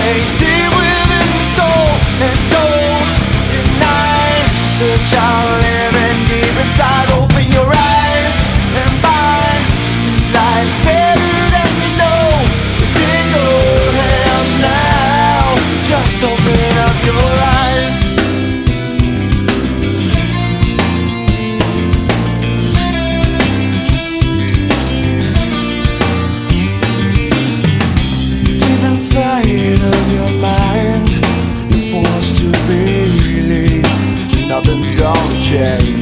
place deep within the soul. And don't deny the child living deep inside. Open your eyes and find this life's better than you know. It's in your hands now. Just open up your eyes. Deep inside of your mind, you're forced to believe nothing's gonna change.